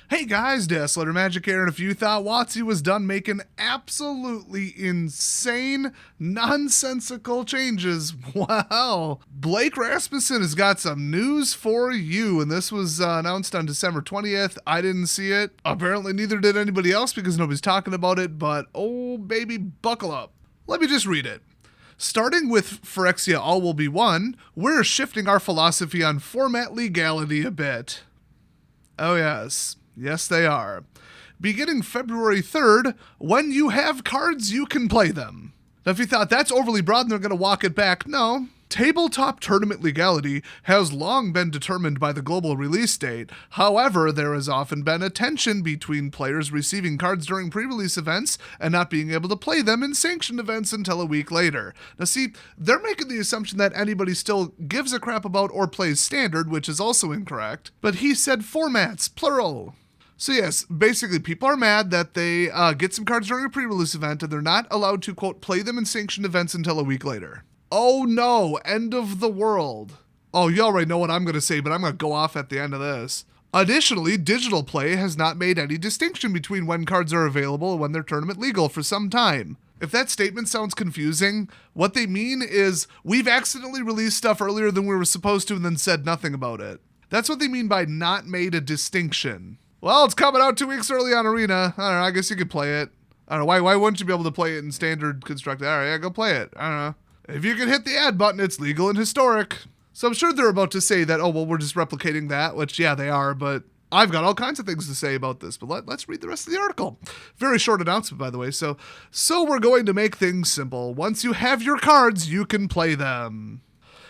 Hey guys, Dazzler Magic here, and if you thought WOTC was done making absolutely insane, nonsensical changes, well, Blake Rasmussen has got some news for you, and this was announced on December 20th. I didn't see it. Apparently neither did anybody else because nobody's talking about it, but oh baby, buckle up. Let me just read it. Starting with Phyrexia All Will Be One, we're shifting our philosophy on format legality a bit. Oh yes. Yes, they are. Beginning February 3rd, when you have cards, you can play them. Now, if you thought that's overly broad and they're going to walk it back, no. Tabletop tournament legality has long been determined by the global release date. However, there has often been a tension between players receiving cards during pre-release events and not being able to play them in sanctioned events until a week later. Now see, they're making the assumption that anybody still gives a crap about or plays standard, which is also incorrect. But he said formats, plural. So yes, basically people are mad that they get some cards during a pre-release event and they're not allowed to, quote, play them in sanctioned events until a week later. Oh no, end of the world. Oh, you already know what I'm going to say, but I'm going to go off at the end of this. Additionally, digital play has not made any distinction between when cards are available and when they're tournament legal for some time. If that statement sounds confusing, what they mean is we've accidentally released stuff earlier than we were supposed to and then said nothing about it. That's what they mean by not made a distinction. Well, it's coming out 2 weeks early on Arena. I don't know, I guess you could play it. I don't know, why wouldn't you be able to play it in standard constructed? All right, yeah, go play it. I don't know. If you can hit the add button, it's legal and historic. So I'm sure they're about to say that, oh, well, we're just replicating that, which, yeah, they are, but I've got all kinds of things to say about this, but let's read the rest of the article. Very short announcement, by the way. So we're going to make things simple. Once you have your cards, you can play them.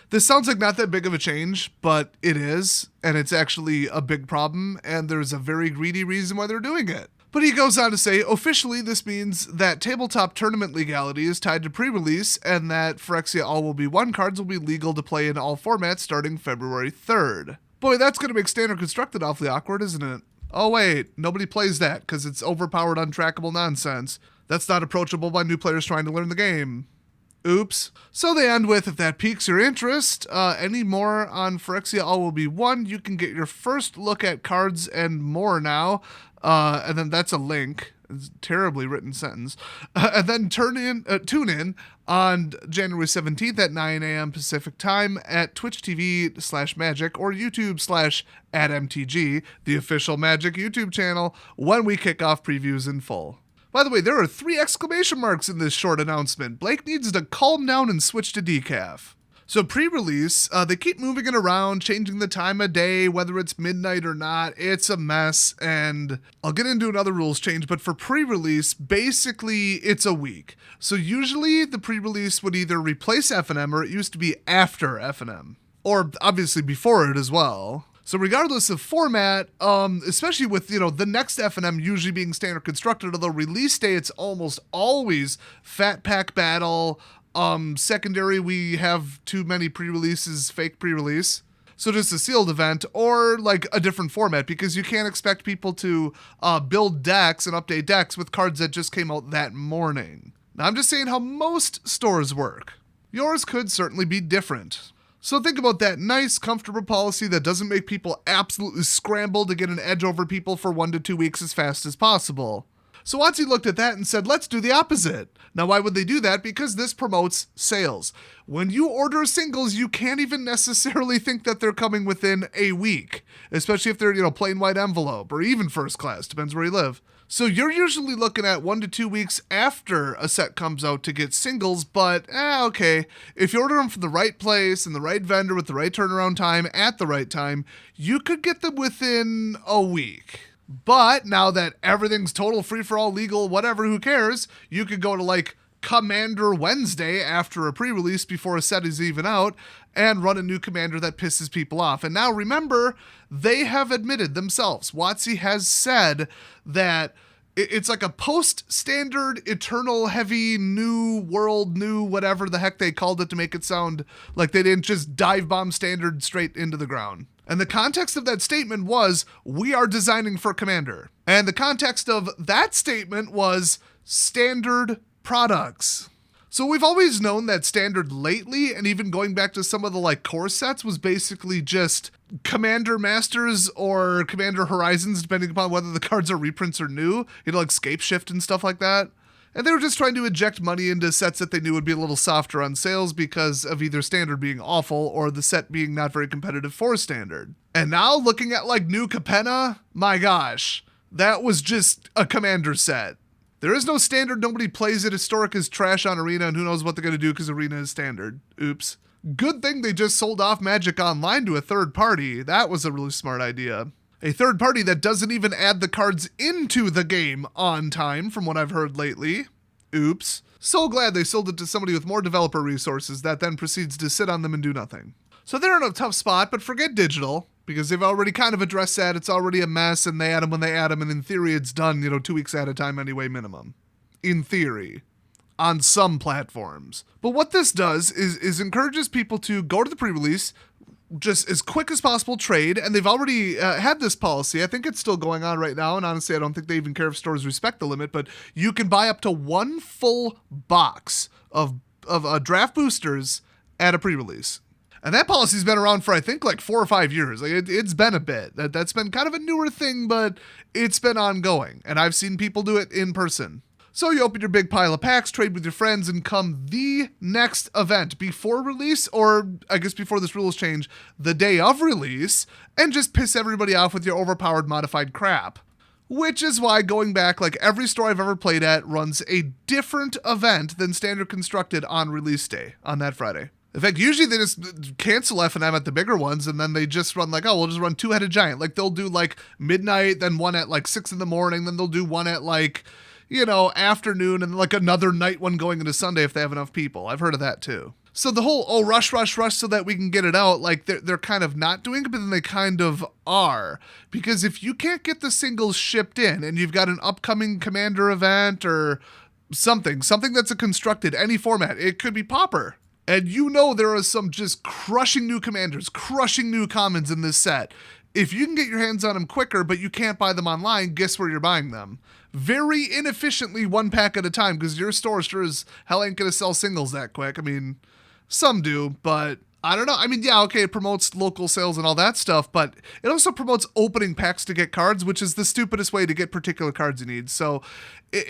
This sounds like not that big of a change, but it is, and it's actually a big problem, and there's a very greedy reason why they're doing it. But he goes on to say, officially, this means that tabletop tournament legality is tied to pre-release, and that Phyrexia All Will Be One cards will be legal to play in all formats starting February 3rd. Boy, that's going to make standard constructed awfully awkward, isn't it? Oh wait, nobody plays that, because it's overpowered, untrackable nonsense. That's not approachable by new players trying to learn the game. Oops. So they end with, if that piques your interest, any more on Phyrexia All Will Be One, you can get your first look at cards and more now. And then that's a link. It's a terribly written sentence. And then tune in on January 17th at 9 a.m. Pacific time at Twitch TV/Magic or YouTube/@MTG, the official Magic YouTube channel, when we kick off previews in full. By the way, there are 3 exclamation marks in this short announcement. Blake needs to calm down and switch to decaf. So pre-release, they keep moving it around, changing the time of day, whether it's midnight or not. It's a mess, and I'll get into another rules change, but for pre-release, basically it's a week. So usually the pre-release would either replace FNM or it used to be after FNM, or obviously before it as well. So regardless of format, especially with, the next FNM usually being standard constructed, although release day, it's almost always Fat Pack Battle. Secondary, we have too many pre-releases, fake pre-release. So just a sealed event or like a different format, because you can't expect people to build decks and update decks with cards that just came out that morning. Now I'm just saying how most stores work. Yours could certainly be different. So think about that nice, comfortable policy that doesn't make people absolutely scramble to get an edge over people for 1 to 2 weeks as fast as possible. So WotC looked at that and said, let's do the opposite. Now, why would they do that? Because this promotes sales. When you order singles, you can't even necessarily think that they're coming within a week, especially if they're, plain white envelope or even first class, depends where you live. So you're usually looking at 1 to 2 weeks after a set comes out to get singles, but okay. If you order them from the right place and the right vendor with the right turnaround time at the right time, you could get them within a week. But now that everything's total free-for-all, legal, whatever, who cares, you could go to like Commander Wednesday after a pre-release before a set is even out and run a new commander that pisses people off. And now remember, they have admitted themselves. WotC has said that it's like a post-standard, eternal, heavy, new world, new whatever the heck they called it to make it sound like they didn't just dive bomb standard straight into the ground. And the context of that statement was, we are designing for Commander. And the context of that statement was standard products. So we've always known that standard lately, and even going back to some of the like core sets, was basically just Commander Masters or Commander Horizons, depending upon whether the cards are reprints or new, like Scape Shift and stuff like that. And they were just trying to inject money into sets that they knew would be a little softer on sales because of either standard being awful or the set being not very competitive for standard. And now looking at like new Capenna, my gosh, that was just a Commander set. There is no standard, nobody plays it, Historic is trash on Arena, and who knows what they're going to do because Arena is standard. Oops. Good thing they just sold off Magic Online to a third party. That was a really smart idea. A third party that doesn't even add the cards into the game on time, from what I've heard lately. Oops. So glad they sold it to somebody with more developer resources that then proceeds to sit on them and do nothing. So they're in a tough spot, but forget digital, because they've already kind of addressed that. It's already a mess, and they add them when they add them, and in theory it's done, 2 weeks at a time anyway, minimum. In theory. On some platforms. But what this does is encourages people to go to the pre-release, just as quick as possible trade, and they've already had this policy. I think it's still going on right now, and honestly, I don't think they even care if stores respect the limit, but you can buy up to one full box of draft boosters at a pre-release. And that policy's been around for, I think, like 4 or 5 years. Like it's been a bit. That's been kind of a newer thing, but it's been ongoing, and I've seen people do it in person. So you open your big pile of packs, trade with your friends, and come the next event before release, or I guess before this rules change, the day of release, and just piss everybody off with your overpowered modified crap. Which is why, going back, like every store I've ever played at runs a different event than standard constructed on release day, on that Friday. In fact, usually they just cancel F&M at the bigger ones, and then they just run like, we'll just run 2-headed giant. Like they'll do like midnight, then one at like 6 in the morning, then they'll do one at like, afternoon, and like another night one going into Sunday if they have enough people. I've heard of that too. So the whole, rush so that we can get it out, like they're kind of not doing it, but then they kind of are. Because if you can't get the singles shipped in and you've got an upcoming Commander event or something that's a constructed, any format, it could be Pauper. And there are some just crushing new Commanders, crushing new commons in this set. If you can get your hands on them quicker, but you can't buy them online, guess where you're buying them? Very inefficiently, one pack at a time, because your store sure as hell ain't going to sell singles that quick. I mean, some do, but I don't know. I mean, yeah, okay, it promotes local sales and all that stuff, but it also promotes opening packs to get cards, which is the stupidest way to get particular cards you need. So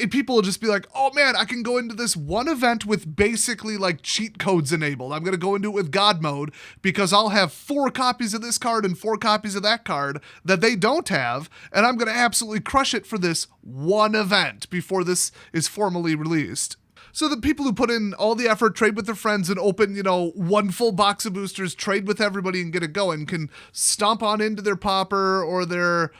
people will just be like, oh man, I can go into this one event with basically like cheat codes enabled. I'm going to go into it with God mode because I'll have 4 copies of this card and 4 copies of that card that they don't have, and I'm going to absolutely crush it for this one event before this is formally released. So the people who put in all the effort, trade with their friends, and open, one full box of boosters, trade with everybody and get it going, can stomp on into their Pauper or their,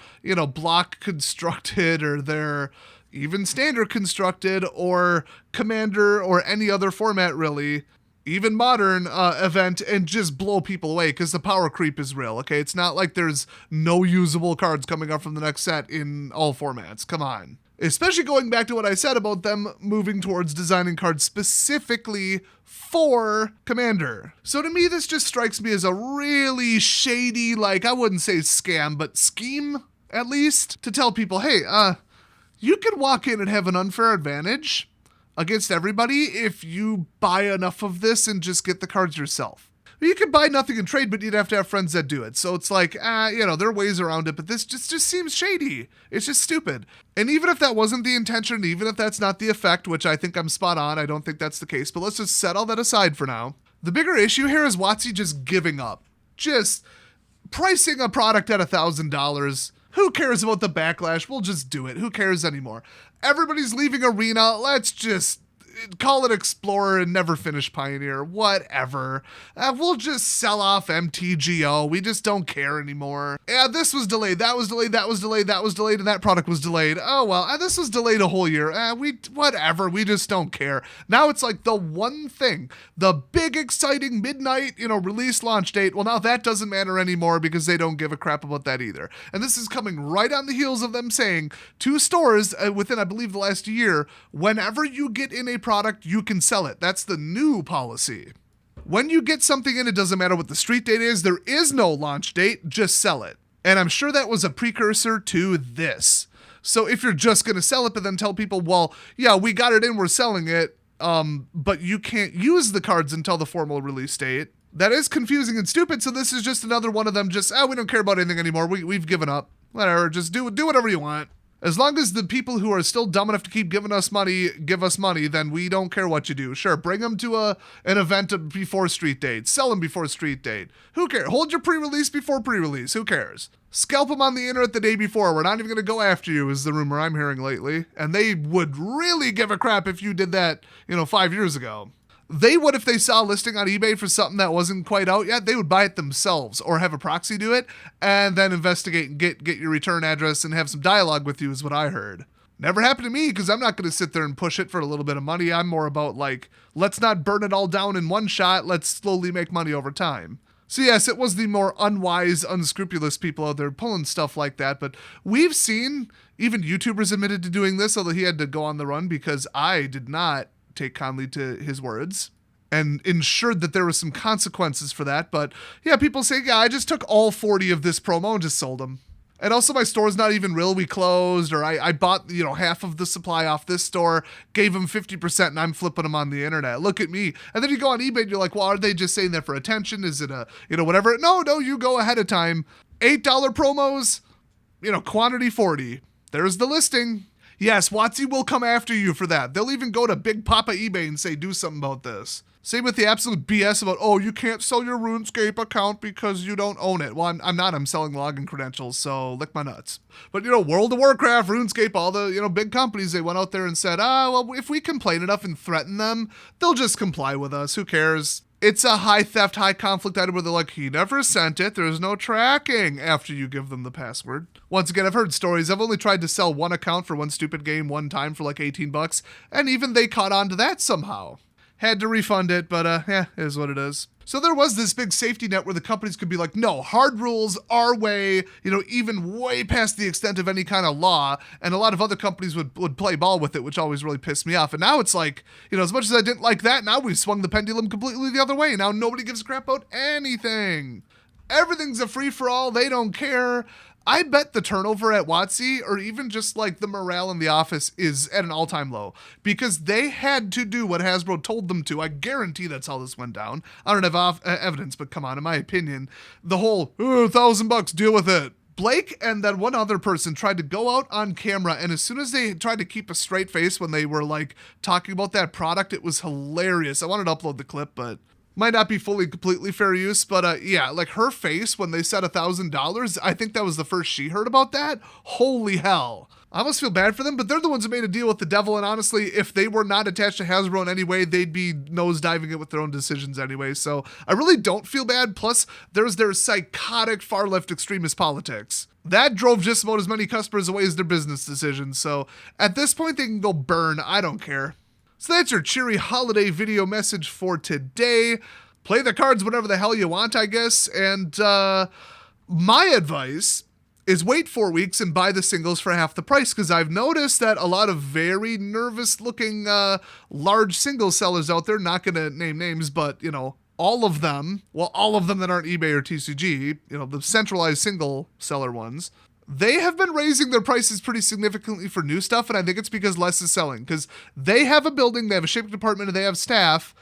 block constructed or their even standard constructed or Commander or any other format really, even modern event, and just blow people away because the power creep is real, okay? It's not like there's no usable cards coming up from the next set in all formats. Come on. Especially going back to what I said about them moving towards designing cards specifically for Commander. So to me, this just strikes me as a really shady, like, I wouldn't say scam, but scheme, at least, to tell people, hey, you can walk in and have an unfair advantage against everybody if you buy enough of this and just get the cards yourself. You could buy nothing and trade, but you'd have to have friends that do it. So it's like, there are ways around it, but this just seems shady. It's just stupid. And even if that wasn't the intention, even if that's not the effect, which I think I'm spot on, I don't think that's the case, but let's just set all that aside for now. The bigger issue here is WOTC just giving up. Just pricing a product at $1,000. Who cares about the backlash? We'll just do it. Who cares anymore? Everybody's leaving Arena. Let's just call it Explorer and never finish Pioneer. Whatever. We'll just sell off MTGO. We just don't care anymore. Yeah, this was delayed. That was delayed. That was delayed. That was delayed. And that product was delayed. Oh, well, this was delayed a whole year. Whatever. We just don't care. Now it's like the one thing, the big exciting midnight, release launch date. Well, now that doesn't matter anymore because they don't give a crap about that either. And this is coming right on the heels of them saying to stores within, I believe, the last year, whenever you get in a product, you can sell it. That's the new policy. When you get something in, it doesn't matter what the street date is. There is no launch date. Just sell it. And I'm sure that was a precursor to this. So if you're just going to sell it, but then tell people, well, yeah, we got it in, we're selling it, but you can't use the cards until the formal release date. That is confusing and stupid, so this is just another one of them just, we don't care about anything anymore. We've given up. Whatever, just do whatever you want. As long as the people who are still dumb enough to keep giving us money give us money, then we don't care what you do. Sure, bring them to an event before street date. Sell them before street date. Who cares? Hold your pre-release before pre-release. Who cares? Scalp them on the internet the day before. We're not even going to go after you, is the rumor I'm hearing lately. And they would really give a crap if you did that, 5 years ago. They would if they saw a listing on eBay for something that wasn't quite out yet. They would buy it themselves or have a proxy do it and then investigate and get your return address and have some dialogue with you is what I heard. Never happened to me because I'm not going to sit there and push it for a little bit of money. I'm more about let's not burn it all down in one shot. Let's slowly make money over time. So yes, it was the more unwise, unscrupulous people out there pulling stuff like that. But we've seen even YouTubers admitted to doing this, although he had to go on the run because I did not take kindly to his words and ensured that there were some consequences for that. But yeah, people say, I just took all 40 of this promo and just sold them. And also my store's not even real. We closed, or I bought, half of the supply off this store, gave them 50% and I'm flipping them on the internet. Look at me. And then you go on eBay and you're like, well, are they just saying that for attention? Is it whatever? No, you go ahead of time. $8 promos, quantity 40. There's the listing. Yes, WOTC will come after you for that. They'll even go to Big Papa eBay and say, do something about this. Same with the absolute BS about, you can't sell your RuneScape account because you don't own it. Well, I'm not. I'm selling login credentials, so lick my nuts. But, World of Warcraft, RuneScape, all the, big companies, they went out there and said, if we complain enough and threaten them, they'll just comply with us. Who cares? It's a high theft, high conflict item where they're like, he never sent it. There's no tracking after you give them the password. Once again, I've heard stories. I've only tried to sell one account for one stupid game one time for $18, and even they caught on to that somehow. Had to refund it, but it is what it is. So there was this big safety net where the companies could be like, no, hard rules, our way, even way past the extent of any kind of law. And a lot of other companies would play ball with it, which always really pissed me off. And now it's like, as much as I didn't like that, now we've swung the pendulum completely the other way. Now nobody gives a crap about anything. Everything's a free-for-all. They don't care. I bet the turnover at WOTC, or even just the morale in the office, is at an all-time low because they had to do what Hasbro told them to. I guarantee that's how this went down. I don't have evidence, but come on, in my opinion, the whole $1,000, deal with it. Blake and that one other person tried to go out on camera, and as soon as they tried to keep a straight face when they were talking about that product, it was hilarious. I wanted to upload the clip, but might not be completely fair use, but her face when they said $1,000, I think that was the first she heard about that. Holy hell. I almost feel bad for them, but they're the ones who made a deal with the devil, and honestly, if they were not attached to Hasbro in any way, they'd be nosediving it with their own decisions anyway, so I really don't feel bad. Plus, there's their psychotic far-left extremist politics. That drove just about as many customers away as their business decisions, so at this point, they can go burn. I don't care. So that's your cheery holiday video message for today. Play the cards whatever the hell you want, I guess. And my advice is wait 4 weeks and buy the singles for half the price, because I've noticed that a lot of very nervous-looking large single sellers out there, not going to name names, but, all of them that aren't eBay or TCG, the centralized single seller ones, they have been raising their prices pretty significantly for new stuff, and I think it's because less is selling, because they have a building, they have a shipping department, and they have staff,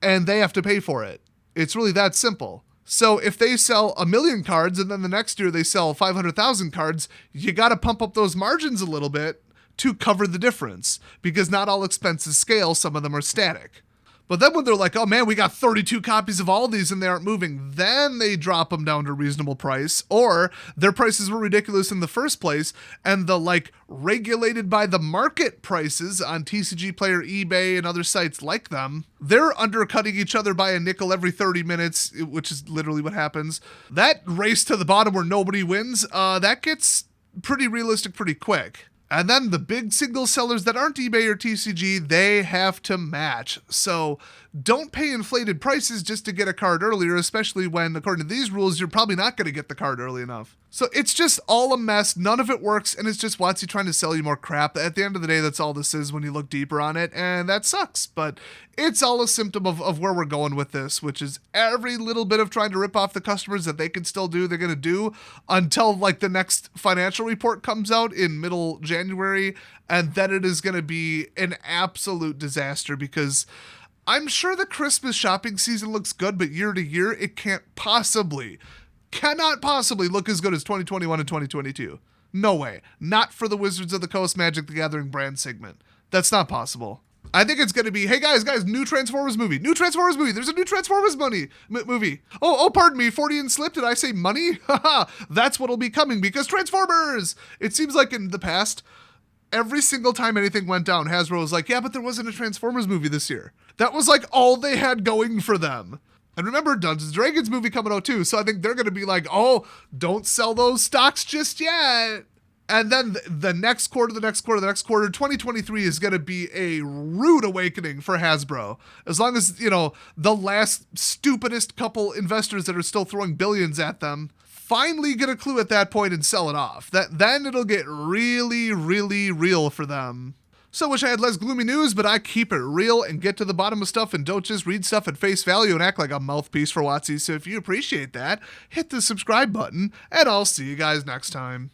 and they have to pay for it. It's really that simple. So if they sell 1 million cards, and then the next year they sell 500,000 cards, you got to pump up those margins a little bit to cover the difference, because not all expenses scale, some of them are static. But then when they're like, oh man, we got 32 copies of all these and they aren't moving, then they drop them down to a reasonable price, or their prices were ridiculous in the first place, and the regulated by the market prices on TCG Player, eBay, and other sites like them, they're undercutting each other by a nickel every 30 minutes, which is literally what happens. That race to the bottom where nobody wins, that gets pretty realistic pretty quick. And then the big single sellers that aren't eBay or TCG, they have to match. So don't pay inflated prices just to get a card earlier, especially when, according to these rules, you're probably not going to get the card early enough. So it's just all a mess. None of it works, and it's just WotC trying to sell you more crap. At the end of the day, that's all this is when you look deeper on it, and that sucks. But it's all a symptom of where we're going with this, which is every little bit of trying to rip off the customers that they can still do, they're going to do until like the next financial report comes out in middle January, and then it is going to be an absolute disaster because I'm sure the Christmas shopping season looks good, but year to year, it cannot possibly look as good as 2021 and 2022. No way. Not for the Wizards of the Coast Magic the Gathering brand segment. That's not possible. I think it's going to be, hey guys, new Transformers movie. There's a new Transformers movie. Oh, pardon me, 40 and slip. Did I say money? Haha, that's what'll be coming because Transformers. It seems like in the past, every single time anything went down, Hasbro was like, yeah, but there wasn't a Transformers movie this year. That was like all they had going for them. And remember, Dungeons & Dragons movie coming out too, so I think they're going to be like, oh, don't sell those stocks just yet. And then the next quarter, 2023 is going to be a rude awakening for Hasbro. As long as, the last stupidest couple investors that are still throwing billions at them finally get a clue at that point and sell it off. Then it'll get really, really real for them. So wish I had less gloomy news, but I keep it real and get to the bottom of stuff and don't just read stuff at face value and act like a mouthpiece for WotC. So if you appreciate that, hit the subscribe button, and I'll see you guys next time.